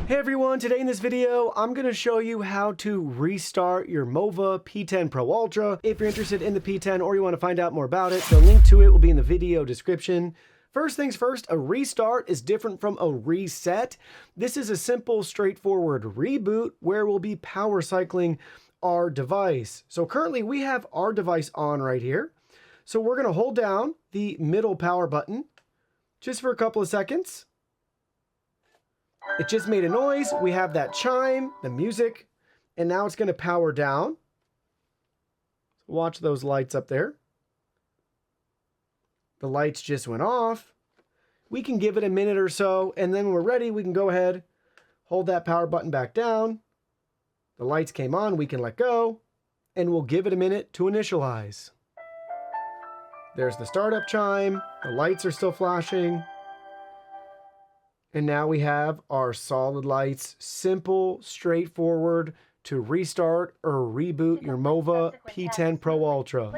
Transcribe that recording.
Hey everyone, today in this video, I'm going to show you how to restart your Mova P10 Pro Ultra. If you're interested in the P10 or you want to find out more about it, the link to it will be in the video description. First things first, a restart is different from a reset. This is a simple, straightforward reboot where we'll be power cycling our device. So currently we have our device on right here. So we're going to hold down the middle power button just for a couple of seconds. It just made a noise. We have that chime, the music, and now it's going to power down. Watch those lights up there. The lights just went off. We can give it a minute or so, and then when we're ready, we can go ahead, hold that power button back down. The lights came on, we can let go, and we'll give it a minute to initialize. There's the startup chime. The lights are still flashing. And now we have our solid lights. Simple, straightforward to restart or reboot your Mova P10 Pro Ultra.